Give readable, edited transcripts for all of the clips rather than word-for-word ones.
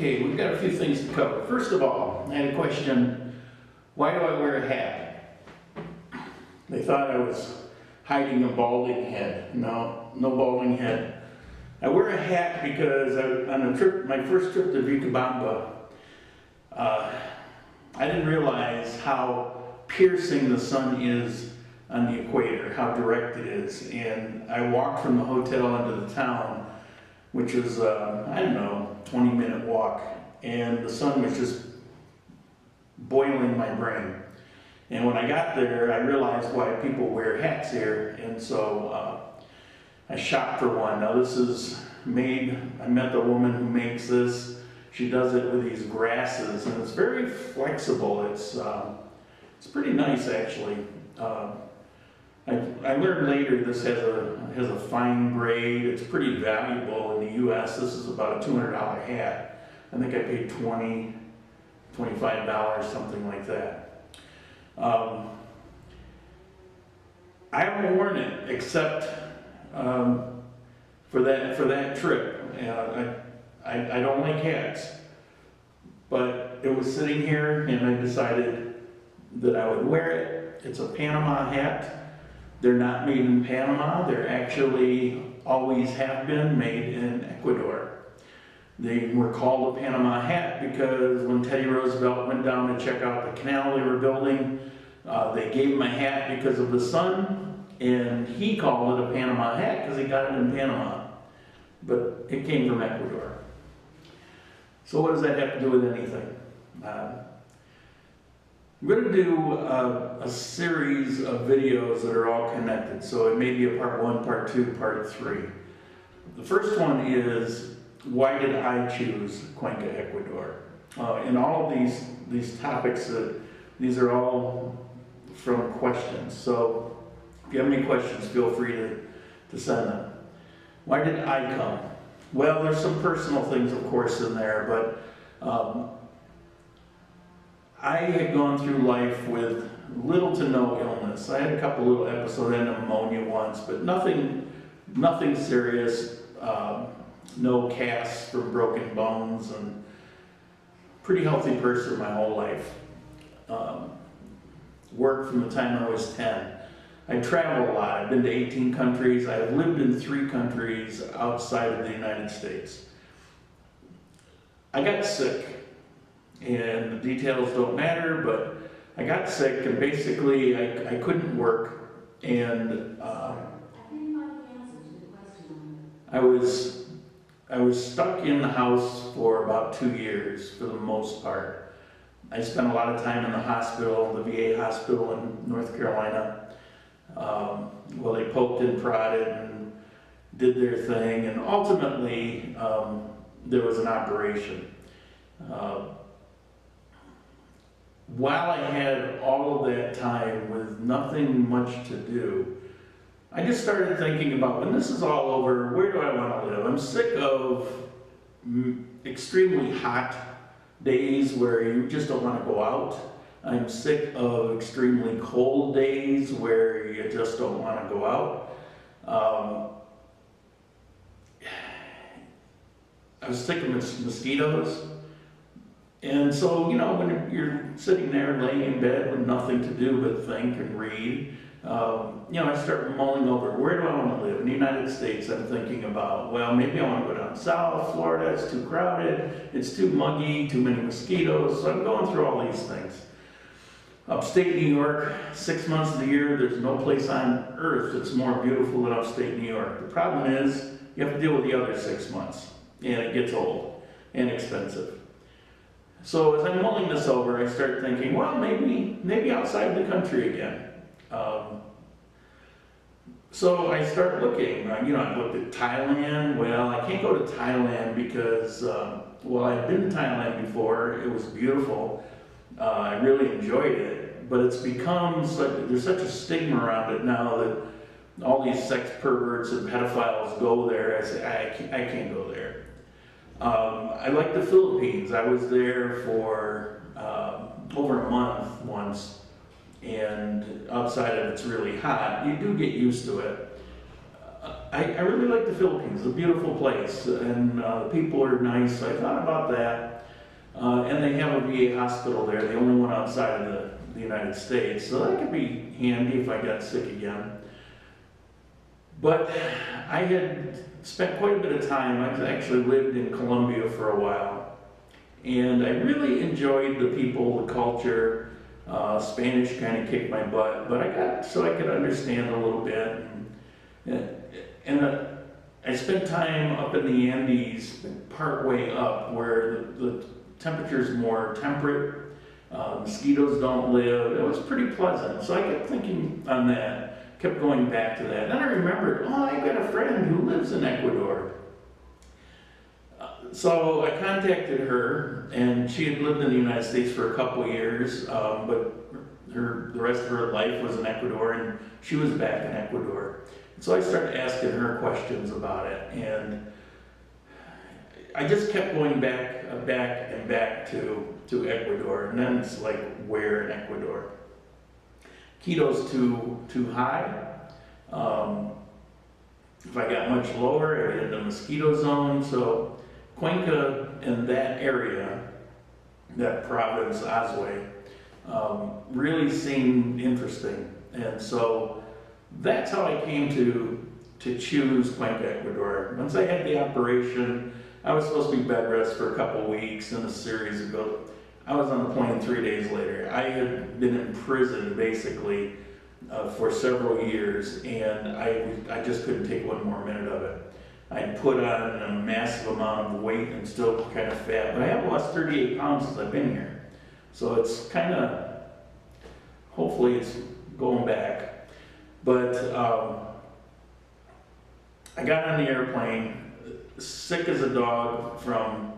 Okay, we've got a few things to cover. First of all, I had a question, why do I wear a hat? They thought I was hiding a balding head. No, no balding head. I wear a hat because on a trip, my first trip to Jukka, I didn't realize how piercing the sun is on the equator, how direct it is. And I walked from the hotel into the town, which was, I don't know, 20-minute walk. And the sun was just boiling my brain. And when I got there, I realized why people wear hats here. And so I shopped for one. Now this is made, I met the woman who makes this. She does it with these grasses, and it's very flexible. It's pretty nice, actually. I learned later this has a fine grade. It's pretty valuable in the U.S. This is about a $200 hat. I think I paid $20, $25, something like that. I haven't worn it except for that trip. I don't like hats, but it was sitting here and I decided that I would wear it. It's a Panama hat. They're not made in Panama. They're actually always have been made in Ecuador. They were called a Panama hat because when Teddy Roosevelt went down to check out the canal they were building, they gave him a hat because of the sun, and he called it a Panama hat because he got it in Panama. But it came from Ecuador. So what does that have to do with anything? I'm going to do a series of videos that are all connected. So it may be a part 1, part 2, part 3. The first one is, why did I choose Cuenca, Ecuador? In all of these topics, these are all from questions. So if you have any questions, feel free to send them. Why did I come? Well, there's some personal things, of course, in there, but I had gone through life with little to no illness. I had a couple little episodes, I had pneumonia once, but nothing serious. No casts from broken bones, and pretty healthy person my whole life. Worked from the time I was 10. I travel a lot. I've been to 18 countries. I have lived in 3 countries outside of the United States. I got sick, and the details don't matter, but I got sick, and basically I couldn't work, and I was stuck in the house for about 2 years for the most part. I spent a lot of time in the hospital, the VA hospital in North Carolina. Well, they poked and prodded and did their thing, and ultimately there was an operation. While I had all of that time with nothing much to do, I just started thinking about, when this is all over, where do I want to live? I'm sick of extremely hot days where you just don't want to go out. I'm sick of extremely cold days where you just don't want to go out. I was sick of mosquitoes. And so, you know, when you're sitting there laying in bed with nothing to do but think and read, you know, I start mulling over, where do I want to live? In the United States, I'm thinking about, well, maybe I want to go down south. Florida, it's too crowded, it's too muggy, too many mosquitoes. So I'm going through all these things. Upstate New York, 6 months of the year, there's no place on earth that's more beautiful than upstate New York. The problem is, you have to deal with the other 6 months, and it gets old and expensive. So as I'm mulling this over, I start thinking, well, maybe outside the country again. So I start looking. You know, I looked at Thailand. Well, I can't go to Thailand because, well, I've been to Thailand before. It was beautiful. I really enjoyed it, but it's become there's such a stigma around it now that all these sex perverts and pedophiles go there. I say, I can't go there. I like the Philippines. I was there for over a month once, and outside of it's really hot. You do get used to it. I really like the Philippines. It's a beautiful place, and the people are nice. So I thought about that. And they have a VA hospital there, the only one outside of the United States. So that could be handy if I got sick again. But I had spent quite a bit of time. I actually lived in Colombia for a while. And I really enjoyed the people, the culture. Spanish kind of kicked my butt, but I got so I could understand a little bit. And I spent time up in the Andes, part way up, where the temperature's more temperate. Mosquitoes don't live. It was pretty pleasant. So I kept thinking on that, kept going back to that. Then I remembered, oh, I've got a friend who lives in Ecuador. So I contacted her, and she had lived in the United States for a couple of years, but the rest of her life was in Ecuador, and she was back in Ecuador. So I started asking her questions about it, and I just kept going back to Ecuador, and then it's like, where in Ecuador? Quito's too high. If I got much lower, I get in the mosquito zone. So Cuenca and that area, that province, Osway, really seemed interesting. And so that's how I came to choose Cuenca, Ecuador. Once I had the operation, I was supposed to be bed rest for a couple weeks, and a series ago, I was on the plane 3 days later. I had been in prison basically for several years, and I just couldn't take one more minute of it. I put on a massive amount of weight and still kind of fat, but I have lost 38 pounds since I've been here. So it's kind of, hopefully it's going back. But I got on the airplane, sick as a dog from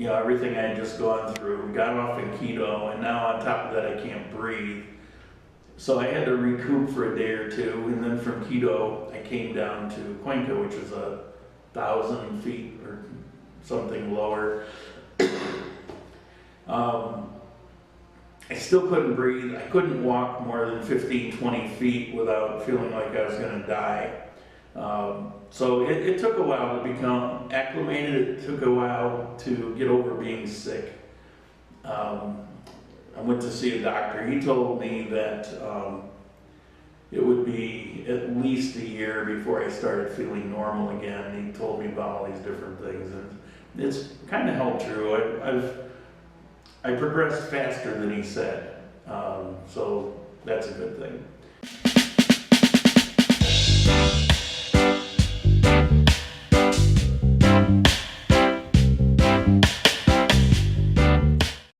everything I had just gone through. Got off in Quito, and now on top of that I can't breathe. So I had to recoup for a day or two, and then from Quito I came down to Cuenca, which is 1,000 feet or something lower. I still couldn't breathe. I couldn't walk more than 15, 20 feet without feeling like I was going to die. So it took a while to become acclimated. It took a while to get over being sick. I went to see a doctor. He told me that it would be at least a year before I started feeling normal again. He told me about all these different things, and it's kind of held true. I progressed faster than he said, so that's a good thing.